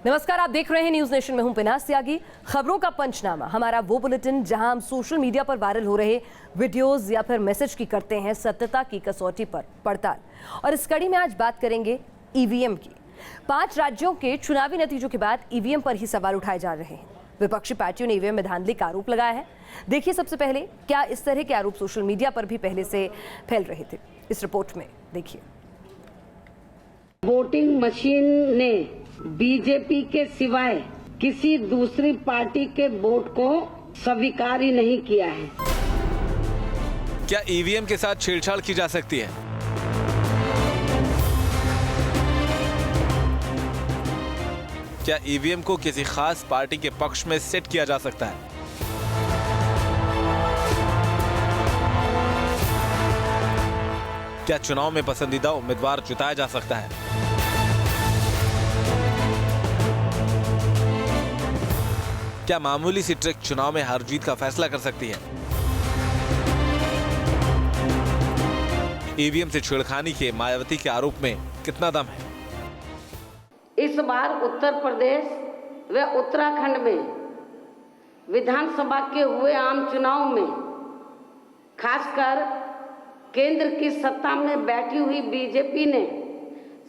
नमस्कार, आप देख रहे हैं न्यूज नेशन में हूं पिनास त्यागी। खबरों का पंचनामा, हमारा वो बुलेटिन जहां हम सोशल मीडिया पर वायरल हो रहे वीडियोस या फिर मैसेज की करते हैं सत्यता की कसौटी पर पड़ताल। और इस कड़ी में आज बात करेंगे ईवीएम की। 5 राज्यों के चुनावी नतीजों के बाद ईवीएम पर ही सवाल उठाए जा रहे हैं। विपक्षी पार्टियों ने ईवीएम में धांधली का आरोप लगाया है। देखिए सबसे पहले क्या इस तरह के आरोप सोशल मीडिया पर भी पहले से फैल रहे थे, इस रिपोर्ट में देखिए। वोटिंग मशीन ने बीजेपी के सिवाय किसी दूसरी पार्टी के वोट को स्वीकार ही नहीं किया है। क्या ईवीएम के साथ छेड़छाड़ की जा सकती है? क्या ईवीएम को किसी खास पार्टी के पक्ष में सेट किया जा सकता है? क्या चुनाव में पसंदीदा उम्मीदवार जिताया जा सकता है? क्या मामूली सी ट्रिक चुनाव में हार जीत का फैसला कर सकती है? ईवीएम से छेड़खानी के मायावती के आरोप में कितना दम है? इस बार उत्तर प्रदेश व उत्तराखंड में विधानसभा के हुए आम चुनाव में खासकर केंद्र की सत्ता में बैठी हुई बीजेपी ने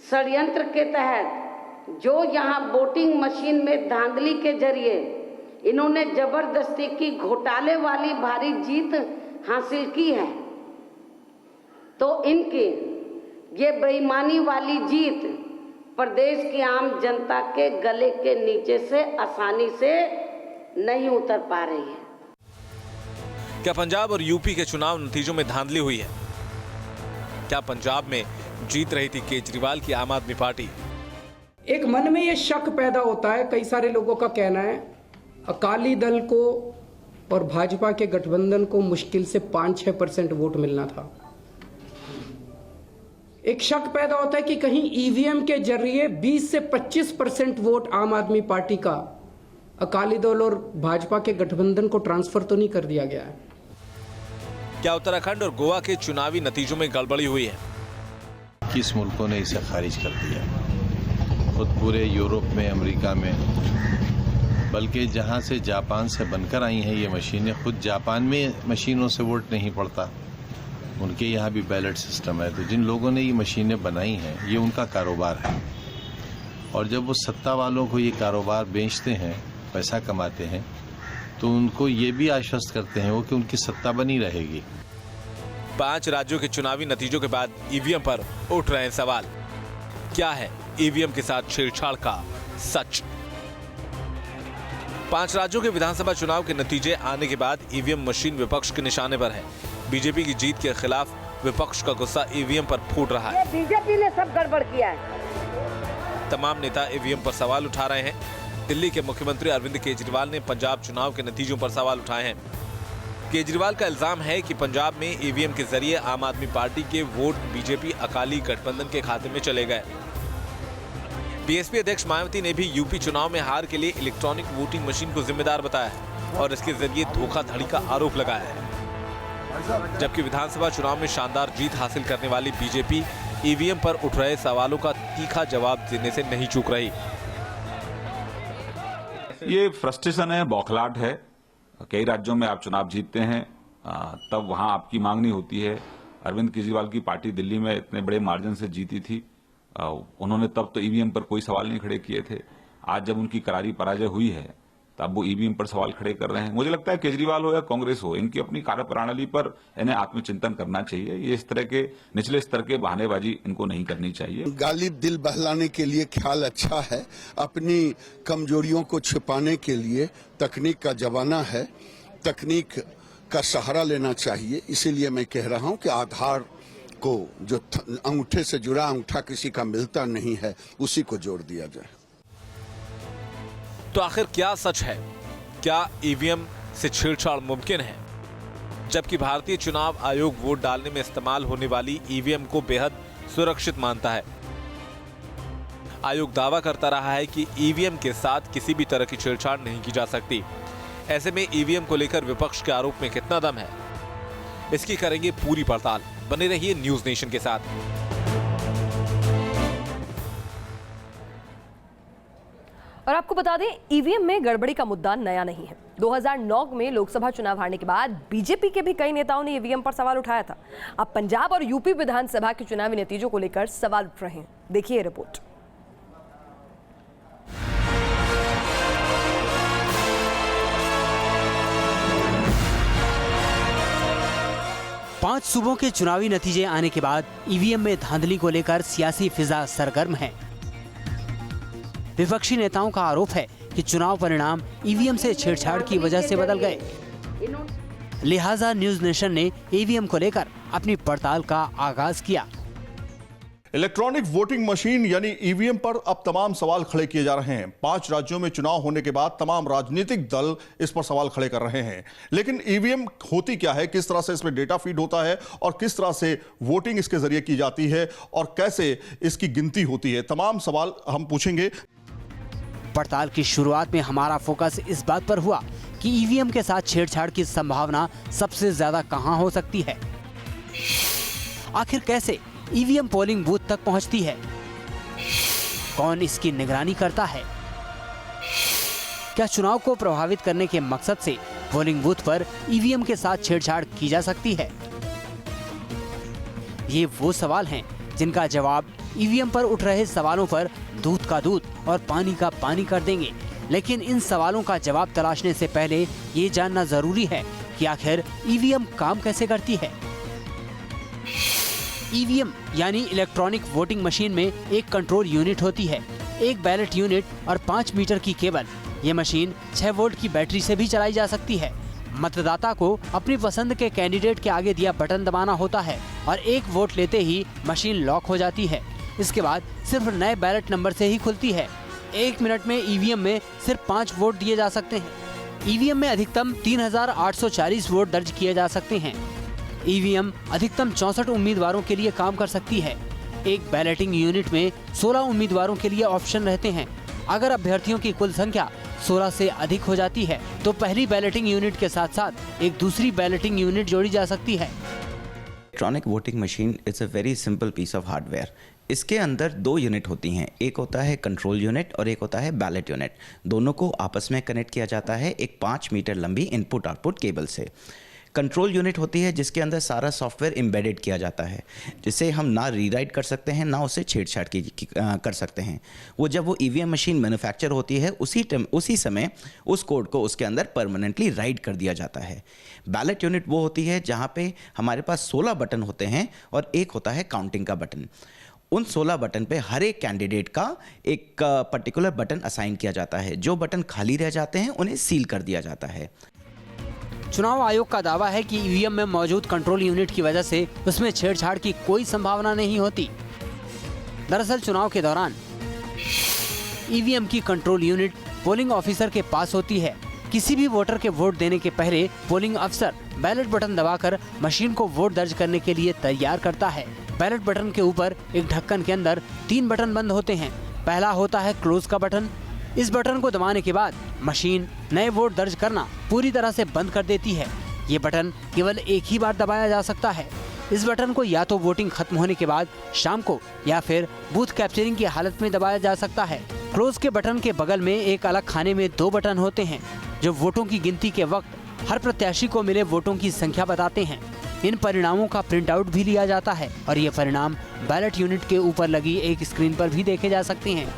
षड्यंत्र के तहत जो यहां वोटिंग मशीन में धांधली के जरिए इन्होंने जबरदस्ती की घोटाले वाली भारी जीत हासिल की है, तो इनकी ये बेईमानी वाली जीत प्रदेश की आम जनता के गले के नीचे से आसानी से नहीं उतर पा रही है। क्या पंजाब और यूपी के चुनाव नतीजों में धांधली हुई है? क्या पंजाब में जीत रही थी केजरीवाल की आम आदमी पार्टी? एक मन में ये शक पैदा होता है, कई सारे लोगों का कहना है अकाली दल को और भाजपा के गठबंधन को मुश्किल से 5-6% वोट मिलना था। एक शक पैदा होता है कि कहीं ईवीएम के जरिए 20 से 25% वोट आम आदमी पार्टी का अकाली दल और भाजपा के गठबंधन को ट्रांसफर तो नहीं कर दिया गया है। क्या उत्तराखंड और गोवा के चुनावी नतीजों में गड़बड़ी हुई है? किस मुल्कों ने इसे खारिज कर दिया? खुद पूरे यूरोप में, अमेरिका में, बल्कि जहां से जापान से बनकर आई हैं ये मशीनें, खुद जापान में मशीनों से वोट नहीं पड़ता। उनके यहाँ भी बैलेट सिस्टम है। तो जिन लोगों ने ये मशीनें बनाई हैं ये उनका कारोबार है, और जब वो सत्ता वालों को ये कारोबार बेचते हैं, पैसा कमाते हैं, तो उनको ये भी आश्वस्त करते हैं वो कि उनकी सत्ता बनी रहेगी। 5 राज्यों के चुनावी नतीजों के बाद ईवीएम पर उठ रहे हैं सवाल। क्या है ईवीएम के साथ छेड़छाड़ का सच? 5 राज्यों के विधानसभा चुनाव के नतीजे आने के बाद ईवीएम मशीन विपक्ष के निशाने पर है। बीजेपी की जीत के खिलाफ विपक्ष का गुस्सा ईवीएम पर फूट रहा है। बीजेपी ने सब गड़बड़ किया है। तमाम नेता ईवीएम पर सवाल उठा रहे हैं। दिल्ली के मुख्यमंत्री अरविंद केजरीवाल ने पंजाब चुनाव के नतीजों पर सवाल उठाए हैं। केजरीवाल का इल्जाम है कि पंजाब में ईवीएम के जरिए आम आदमी पार्टी के वोट बीजेपी अकाली गठबंधन के खाते में चले गए। बीएसपी अध्यक्ष मायावती ने भी यूपी चुनाव में हार के लिए इलेक्ट्रॉनिक वोटिंग मशीन को जिम्मेदार बताया है और इसके जरिए धोखाधड़ी का आरोप लगाया है। जबकि विधानसभा चुनाव में शानदार जीत हासिल करने वाली बीजेपी ईवीएम पर उठ रहे सवालों का तीखा जवाब देने से नहीं चूक रही। ये फ्रस्ट्रेशन है, बौखलाहट है। कई राज्यों में आप चुनाव जीतते हैं तब वहां आपकी मांग नहीं होती है। अरविंद केजरीवाल की पार्टी दिल्ली में इतने बड़े मार्जिन से जीती थी, उन्होंने तब तो ईवीएम पर कोई सवाल नहीं खड़े किए थे। आज जब उनकी करारी पराजय हुई है तब वो ईवीएम पर सवाल खड़े कर रहे हैं। मुझे लगता है केजरीवाल हो या कांग्रेस हो, इनकी अपनी कार्यप्रणाली पर इन्हें आत्मचिंतन करना चाहिए। ये इस तरह के निचले स्तर के बहानेबाजी इनको नहीं करनी चाहिए। गालिब दिल बहलाने के लिए ख्याल अच्छा है, अपनी कमजोरियों को छिपाने के लिए तकनीक का जमाना है, तकनीक का सहारा लेना चाहिए। इसीलिए मैं कह रहा हूं कि आधार को जो अंगूठे से जुड़ा अंगूठा किसी का मिलता नहीं है, उसी को जोड़ दिया जाए। तो आखिर क्या सच है? क्या ईवीएम से छेड़छाड़ मुमकिन है? जबकि भारतीय चुनाव आयोग वोट डालने में इस्तेमाल होने वाली ईवीएम को बेहद सुरक्षित मानता है। आयोग दावा करता रहा है कि ईवीएम के साथ किसी भी तरह की छेड़छाड़ नहीं की जा सकती। ऐसे में ईवीएम को लेकर विपक्ष के आरोप में कितना दम है, इसकी करेंगे पूरी पड़ताल। बने रहिए न्यूज नेशन के साथ। और आपको बता दें, ईवीएम में गड़बड़ी का मुद्दा नया नहीं है। 2009 में लोकसभा चुनाव हारने के बाद बीजेपी के भी कई नेताओं ने ईवीएम पर सवाल उठाया था। अब पंजाब और यूपी विधानसभा के चुनावी नतीजों को लेकर सवाल उठ रहे हैं। देखिए रिपोर्ट। पांच सूबों के चुनावी नतीजे आने के बाद ईवीएम में धांधली को लेकर सियासी फिजा सरगर्म है। विपक्षी नेताओं का आरोप है कि चुनाव परिणाम ईवीएम से छेड़छाड़ की वजह से बदल गए। लिहाजा न्यूज नेशन ने ईवीएम को लेकर अपनी पड़ताल का आगाज किया। इलेक्ट्रॉनिक वोटिंग मशीन यानी ईवीएम पर अब तमाम सवाल खड़े किए जा रहे हैं। 5 राज्यों में चुनाव होने के बाद तमाम राजनीतिक दल इस पर सवाल खड़े कर रहे हैं। लेकिन ईवीएम होती क्या है, किस तरह से इसमें डेटा फीड होता है और किस तरह से वोटिंग इसके जरिए की जाती है और कैसे इसकी गिनती होती है, तमाम सवाल हम पूछेंगे। पड़ताल की शुरुआत में हमारा फोकस इस बात पर हुआ कि ईवीएम के साथ छेड़छाड़ की संभावना सबसे ज्यादा कहां हो सकती है। आखिर कैसे ईवीएम पोलिंग बूथ तक पहुंचती है, कौन इसकी निगरानी करता है, क्या चुनाव को प्रभावित करने के मकसद से पोलिंग बूथ पर ईवीएम के साथ छेड़छाड़ की जा सकती है। ये वो सवाल हैं जिनका जवाब ईवीएम पर उठ रहे सवालों पर दूध का दूध और पानी का पानी कर देंगे। लेकिन इन सवालों का जवाब तलाशने से पहले ये जानना जरूरी है कि आखिर ईवीएम काम कैसे करती है। ईवीएम यानी इलेक्ट्रॉनिक वोटिंग मशीन में एक कंट्रोल यूनिट होती है, एक बैलेट यूनिट और 5 मीटर की केबल। ये मशीन 6 वोल्ट की बैटरी से भी चलाई जा सकती है। मतदाता को अपनी पसंद के कैंडिडेट के आगे दिया बटन दबाना होता है और 1 वोट लेते ही मशीन लॉक हो जाती है। इसके बाद सिर्फ नए बैलेट नंबर से ही खुलती है। 1 मिनट में ईवीएम में सिर्फ 5 वोट दिए जा सकते हैं। ईवीएम में अधिकतम 3840 वोट दर्ज किए जा सकते हैं। ईवीएम अधिकतम 64 उम्मीदवारों के लिए काम कर सकती है। एक बैलेटिंग यूनिट में 16 उम्मीदवारों के लिए ऑप्शन रहते हैं। अगर अभ्यर्थियों की कुल संख्या 16 से अधिक हो जाती है तो पहली बैलेटिंग यूनिट के साथ साथ एक दूसरी बैलेटिंग यूनिट जोड़ी जा सकती है। Electronic voting machine it's a very simple piece of hardware. इसके अंदर 2 यूनिट होती हैं, एक होता है कंट्रोल यूनिट और एक होता है बैलेट यूनिट। दोनों को आपस में कनेक्ट किया जाता है एक 5 मीटर लंबी इनपुट आउटपुट केबल से। कंट्रोल यूनिट होती है जिसके अंदर सारा सॉफ्टवेयर एम्बेडेड किया जाता है, जिसे हम ना रीराइट कर सकते हैं ना उसे छेड़छाड़ कर सकते हैं। वो जब वो ईवीएम मशीन मैन्युफैक्चर होती है उसी समय उस कोड को उसके अंदर परमानेंटली राइट कर दिया जाता है। बैलेट यूनिट वो होती है जहाँ पे हमारे पास 16 बटन होते हैं और एक होता है काउंटिंग का बटन। उन 16 बटन पे हर एक कैंडिडेट का एक पर्टिकुलर बटन असाइन किया जाता है। जो बटन खाली रह जाते हैं उन्हें सील कर दिया जाता है। चुनाव आयोग का दावा है कि ईवीएम में मौजूद कंट्रोल यूनिट की वजह से उसमें छेड़छाड़ की कोई संभावना नहीं होती। दरअसल चुनाव के दौरान ईवीएम की कंट्रोल यूनिट पोलिंग ऑफिसर के पास होती है। किसी भी वोटर के वोट देने के पहले पोलिंग अफसर बैलेट बटन दबाकर मशीन को वोट दर्ज करने के लिए तैयार करता है। बैलेट बटन के ऊपर एक ढक्कन के अंदर 3 बटन बंद होते हैं। पहला होता है क्लोज का बटन। इस बटन को दबाने के बाद मशीन नए वोट दर्ज करना पूरी तरह से बंद कर देती है। ये बटन केवल एक ही बार दबाया जा सकता है। इस बटन को या तो वोटिंग खत्म होने के बाद शाम को या फिर बूथ कैप्चरिंग की हालत में दबाया जा सकता है। क्लोज के बटन के बगल में एक अलग खाने में 2 बटन होते हैं जो वोटों की गिनती के वक्त हर प्रत्याशी को मिले वोटों की संख्या बताते हैं। इन परिणामों का प्रिंट आउट भी लिया जाता है और ये परिणाम बैलेट यूनिट के ऊपर लगी एक स्क्रीन पर भी देखे जा सकते हैं।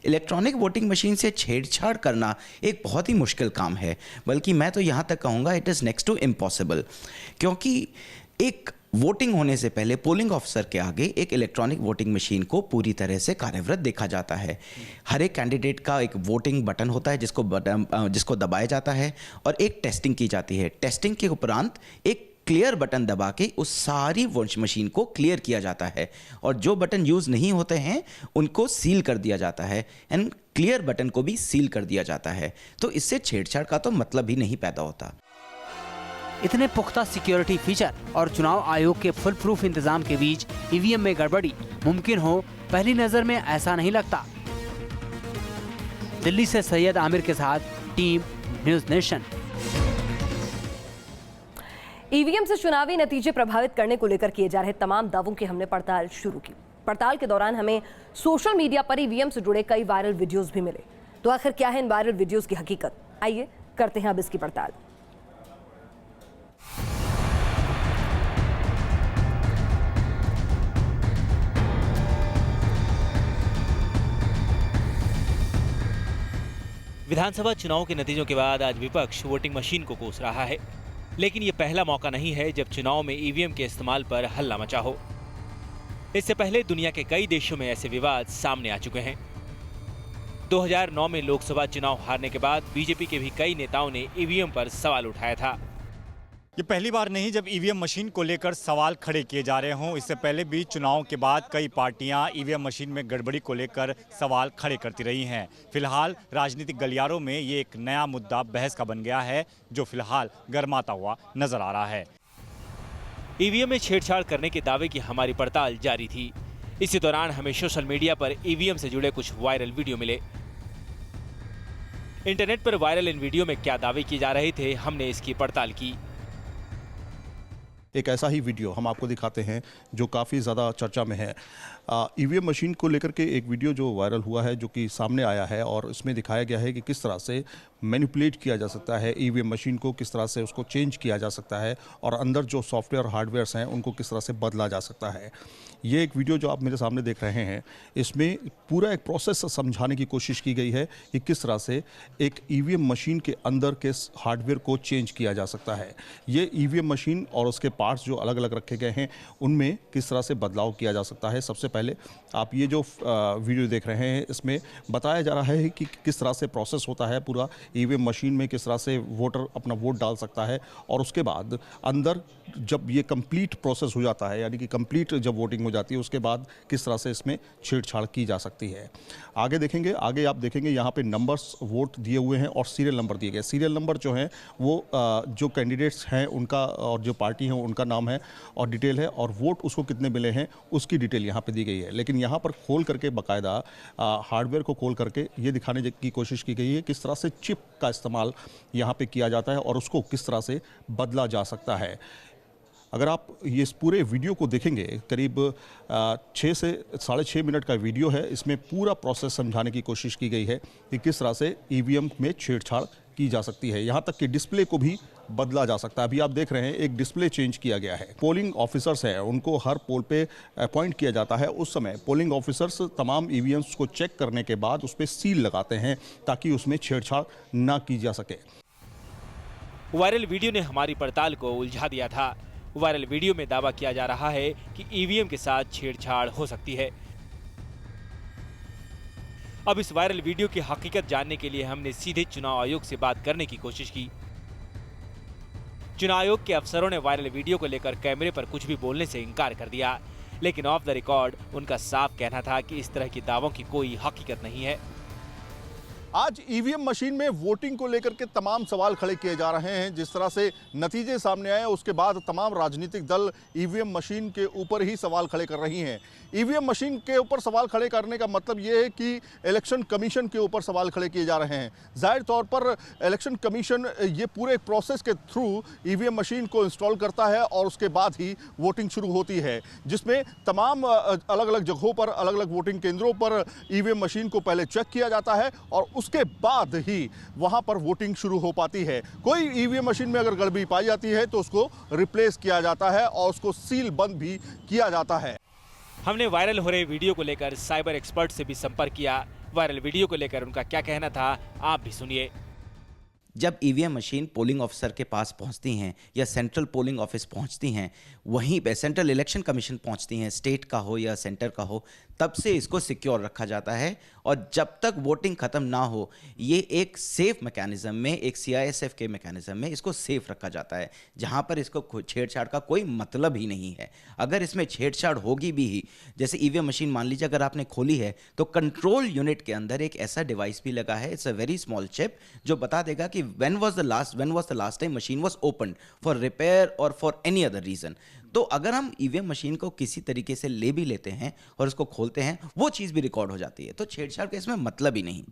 इलेक्ट्रॉनिक वोटिंग मशीन से छेड़छाड़ करना एक बहुत ही मुश्किल काम है, बल्कि मैं तो यहाँ तक कहूँगा it is next to impossible. क्योंकि एक वोटिंग होने से पहले पोलिंग ऑफिसर के आगे एक इलेक्ट्रॉनिक वोटिंग मशीन को पूरी तरह से कार्यरत देखा जाता है। हर एक कैंडिडेट का एक वोटिंग बटन होता है जिसको दबाया जाता है और एक टेस्टिंग की जाती है। टेस्टिंग के उपरांत एक क्लियर बटन दबा के उस सारी मशीन को क्लियर किया जाता है और जो बटन यूज़ नहीं होते हैं उनको सील कर दिया जाता है एंड क्लियर बटन को भी सील कर दिया जाता है। तो इससे छेड़छाड़ का तो मतलब ही नहीं पैदा होता। इतने पुख्ता सिक्योरिटी फीचर और चुनाव आयोग के फुल प्रूफ इंतजाम के बीच ईवीएम में गड़बड़ी मुमकिन हो, पहली नजर में ऐसा नहीं लगता। दिल्ली से सैयद आमिर के साथ टीम न्यूज नेशन। ईवीएम से चुनावी नतीजे प्रभावित करने को लेकर किए जा रहे तमाम दावों की हमने पड़ताल शुरू की। पड़ताल के दौरान हमें सोशल मीडिया पर ईवीएम से जुड़े कई वायरल वीडियोस भी मिले। तो आखिर क्या है इन वायरल वीडियोस की हकीकत? आइए करते हैं अब इसकी पड़ताल। विधानसभा चुनाव के नतीजों के बाद आज विपक्ष वोटिंग मशीन को कोस रहा है, लेकिन ये पहला मौका नहीं है जब चुनाव में ईवीएम के इस्तेमाल पर हल्ला मचा हो। इससे पहले दुनिया के कई देशों में ऐसे विवाद सामने आ चुके हैं। 2009 में लोकसभा चुनाव हारने के बाद बीजेपी के भी कई नेताओं ने ईवीएम पर सवाल उठाया था। ये पहली बार नहीं जब ईवीएम मशीन को लेकर सवाल खड़े किए जा रहे हों। इससे पहले भी चुनाव के बाद कई पार्टियां ईवीएम मशीन में गड़बड़ी को लेकर सवाल खड़े करती रही हैं। फिलहाल राजनीतिक गलियारों में ये एक नया मुद्दा बहस का बन गया है, जो फिलहाल गर्माता हुआ नजर आ रहा है। ईवीएम में छेड़छाड़ करने के दावे की हमारी पड़ताल जारी थी। इसी दौरान हमें सोशल मीडिया पर ईवीएम से जुड़े कुछ वायरल वीडियो मिले। इंटरनेट पर वायरल इन वीडियो में क्या दावे किए जा रहे थे, हमने इसकी पड़ताल की। एक ऐसा ही वीडियो हम आपको दिखाते हैं जो काफ़ी ज़्यादा चर्चा में है। ईवीएम मशीन को लेकर के एक वीडियो जो वायरल हुआ है, जो कि सामने आया है, और इसमें दिखाया गया है कि किस तरह से मैनिपुलेट किया जा सकता है ईवीएम मशीन को, किस तरह से उसको चेंज किया जा सकता है और अंदर जो सॉफ्टवेयर हार्डवेयर्स हैं उनको किस तरह से बदला जा सकता है। ये एक वीडियो जो आप मेरे सामने देख रहे हैं, इसमें पूरा एक प्रोसेस समझाने की कोशिश की गई है कि किस तरह से एक ईवीएम मशीन के अंदर के हार्डवेयर को चेंज किया जा सकता है। ये ईवीएम मशीन और उसके पार्ट्स जो अलग अलग रखे गए हैं उनमें किस तरह से बदलाव किया जा सकता है। सबसे पहले आप ये जो वीडियो देख रहे हैं, इसमें बताया जा रहा है कि किस तरह से प्रोसेस होता है पूरा ईवीएम मशीन में, किस तरह से वोटर अपना वोट डाल सकता है, और उसके बाद अंदर जब ये कंप्लीट प्रोसेस हो जाता है, यानी कि कंप्लीट जब वोटिंग हो जाती है, उसके बाद किस तरह से इसमें छेड़छाड़ की जा सकती है। आगे देखेंगे, आगे आप देखेंगे यहाँ पे नंबर्स वोट दिए हुए हैं और सीरियल नंबर दिए गए। सीरियल नंबर जो हैं वो जो कैंडिडेट्स हैं उनका और जो पार्टी है उनका नाम है और डिटेल है, और वोट उसको कितने मिले हैं उसकी डिटेल यहाँ पे दी गई है। लेकिन यहाँ पर खोल करके बाकायदा हार्डवेयर को खोल करके ये दिखाने की कोशिश की गई है किस तरह से चिप का इस्तेमाल यहाँ पे किया जाता है और उसको किस तरह से बदला जा सकता है। अगर आप ये इस पूरे वीडियो को देखेंगे, करीब 6 से 6.5 मिनट का वीडियो है, इसमें पूरा प्रोसेस समझाने की कोशिश की गई है कि किस तरह से ईवीएम में छेड़छाड़ की जा सकती है। यहाँ तक कि डिस्प्ले को भी बदला जा सकता है। अभी आप देख रहे हैं एक डिस्प्ले चेंज किया गया है। पोलिंग ऑफिसर्स हैं, उनको हर पोल पे अपॉइंट किया जाता है। उस समय पोलिंग ऑफिसर्स तमाम ईवीएम्स को चेक करने के बाद उस पर सील लगाते हैं ताकि उसमें छेड़छाड़ ना की जा सके। वायरल वीडियो ने हमारी पड़ताल को उलझा दिया था। वायरल वीडियो में दावा किया जा रहा है कि ईवीएम के साथ छेड़छाड़ हो सकती है। अब इस वायरल वीडियो की हकीकत जानने के लिए हमने सीधे चुनाव आयोग से बात करने की कोशिश की। चुनाव आयोग के अफसरों ने वायरल वीडियो को लेकर कैमरे पर कुछ भी बोलने से इनकार कर दिया, लेकिन ऑफ द रिकॉर्ड उनका साफ कहना था कि इस तरह के दावों की कोई हकीकत नहीं है। आज ईवीएम मशीन में वोटिंग को लेकर के तमाम सवाल खड़े किए जा रहे हैं। जिस तरह से नतीजे सामने आए उसके बाद तमाम राजनीतिक दल ईवीएम मशीन के ऊपर ही सवाल खड़े कर रही हैं। ईवीएम मशीन के ऊपर सवाल खड़े करने का मतलब ये है कि इलेक्शन कमीशन के ऊपर सवाल खड़े किए जा रहे हैं। जाहिर तौर पर इलेक्शन कमीशन ये पूरे प्रोसेस के थ्रू ईवीएम मशीन को इंस्टॉल करता है और उसके बाद ही वोटिंग शुरू होती है, जिसमें तमाम अलग अलग जगहों पर, अलग अलग वोटिंग केंद्रों पर ईवीएम मशीन को पहले चेक किया जाता है और उसके बाद ही वहां पर वोटिंग शुरू हो पाती है। कोई ईवीएम मशीन में अगर गड़बड़ी पाई जाती है तो उसको रिप्लेस किया जाता है और उसको सील बंद भी किया जाता है। हमने वायरल हो रहे वीडियो को लेकर साइबर एक्सपर्ट से भी संपर्क किया। वायरल वीडियो को लेकर उनका क्या कहना था, आप भी सुनिए। जब ईवीएम मशीन पोलिंग ऑफिसर के पास पहुंचती हैं या सेंट्रल पोलिंग ऑफिस पहुंचती हैं, वहीं पे सेंट्रल इलेक्शन कमीशन पहुंचती हैं, स्टेट का हो या सेंटर का हो, तब से इसको सिक्योर रखा जाता है और जब तक वोटिंग खत्म ना हो ये एक सेफ मैकेनिज्म में, एक CISF के मैकेनिज्म में इसको सेफ रखा जाता है, जहां पर इसको छेड़छाड़ का कोई मतलब ही नहीं है। अगर इसमें छेड़छाड़ होगी भी ही, जैसे ईवीएम मशीन मान लीजिए अगर आपने खोली है तो कंट्रोल यूनिट के अंदर एक ऐसा डिवाइस भी लगा है, it's a very small chip, जो बता देगा कि when was the last time machine was opened for repair or for any other reason। तो अगर हम ईवीएम मशीन को किसी तरीके से ले भी लेते हैं और उसको खोलते हैं, वो चीज भी रिकॉर्ड हो जाती है, तो छेड़छाड़ का इसमें मतलब ही नहीं।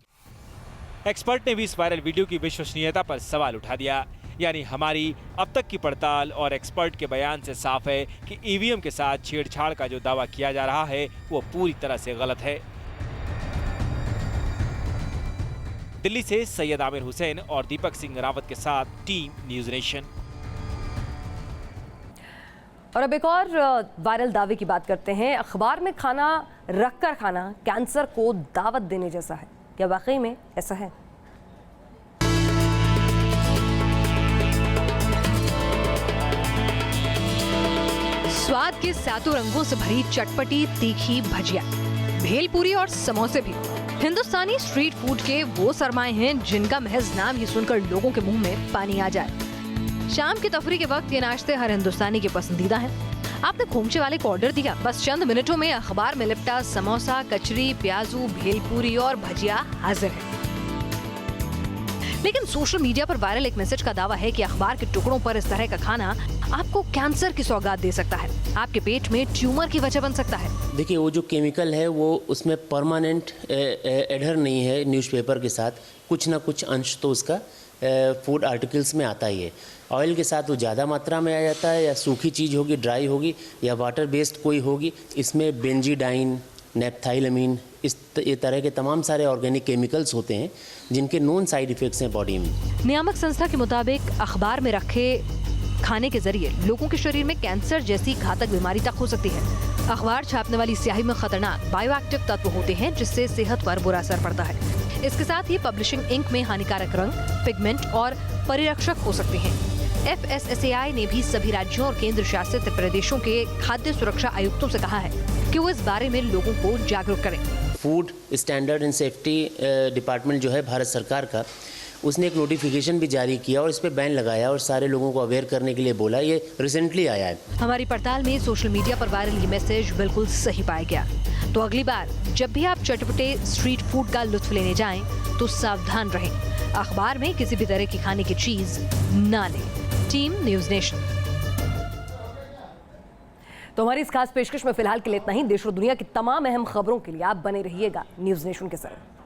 एक्सपर्ट ने भी इस वायरल वीडियो की विश्वसनीयता पर सवाल उठा दिया। यानी हमारी अब तक की पड़ताल और एक्सपर्ट के बयान से साफ है कि ईवीएम के साथ छेड़छाड़ का जो दावा किया जा रहा है वो पूरी तरह से गलत है। दिल्ली से सैयद आमिर हुसैन और दीपक सिंह रावत के साथ टीम न्यूज़ नेशन। और अब एक और वायरल दावे की बात करते हैं। अखबार में खाना रखकर खाना कैंसर को दावत देने जैसा है। क्या वाकई में ऐसा है? स्वाद के सातों रंगों से भरी चटपटी तीखी भजिया, भेलपूरी और समोसे भी हिंदुस्तानी स्ट्रीट फूड के वो सरमाए हैं जिनका महज नाम ही सुनकर लोगों के मुंह में पानी आ जाए। शाम की तफरी के वक्त ये नाश्ते हर हिंदुस्तानी के पसंदीदा हैं। आपने खोमचे वाले को ऑर्डर दिया, बस चंद मिनटों में अखबार में लिपटा समोसा, कचरी, प्याजू, भेलपूरी और भजिया हाजिर है। लेकिन सोशल मीडिया पर वायरल एक मैसेज का दावा है कि अखबार के टुकड़ों पर इस तरह का खाना आपको कैंसर की सौगात दे सकता है, आपके पेट में ट्यूमर की वजह बन सकता है। देखिए, वो जो केमिकल है वो उसमें परमानेंट एडहर नहीं है न्यूज़पेपर के साथ, कुछ ना कुछ अंश तो उसका फूड आर्टिकल्स में आता ही है। ऑयल के साथ वो ज़्यादा मात्रा में आ जाता है, या सूखी चीज़ होगी, ड्राई होगी, या वाटर बेस्ड कोई होगी। इसमें बेंजीडाइन, नेप्थाइलमीन, ये तरह के तमाम सारे ऑर्गेनिक केमिकल्स होते हैं जिनके नॉन साइड इफ़ेक्ट्स हैं बॉडी में। नियामक संस्था के मुताबिक अखबार में रखे खाने के जरिए लोगों के शरीर में कैंसर जैसी घातक बीमारी तक हो सकती है। अखबार छापने वाली स्याही में खतरनाक बायोएक्टिव तत्व होते हैं जिससे सेहत पर बुरा असर पड़ता है। इसके साथ ही पब्लिशिंग इंक में हानिकारक रंग, पिगमेंट और परिरक्षक हो सकते हैं। FSSAI ने भी सभी राज्यों और केंद्र शासित प्रदेशों के खाद्य सुरक्षा आयुक्तों से कहा है कि वो इस बारे में लोगों को जागरूक करें। Food standard and safety department जो है भारत सरकार का, उसने एक नोटिफिकेशन भी जारी किया और इस पे बैन लगाया और सारे लोगों को अवेयर करने के लिए बोला। ये रिसेंटली आया है। हमारी पड़ताल में सोशल मीडिया पर वायरल ये मैसेज बिल्कुल सही पाया गया। तो अगली बार जब भी आप चटपटे स्ट्रीट फूड का लुत्फ लेने जाएं तो सावधान रहें, अखबार में किसी भी तरह की खाने की चीज ना लें। Team news nation. तो हमारी इस खास पेशकश में फिलहाल के लिए इतना ही। देश और दुनिया की तमाम अहम खबरों के लिए आप बने रहिएगा न्यूज़ नेशन के साथ।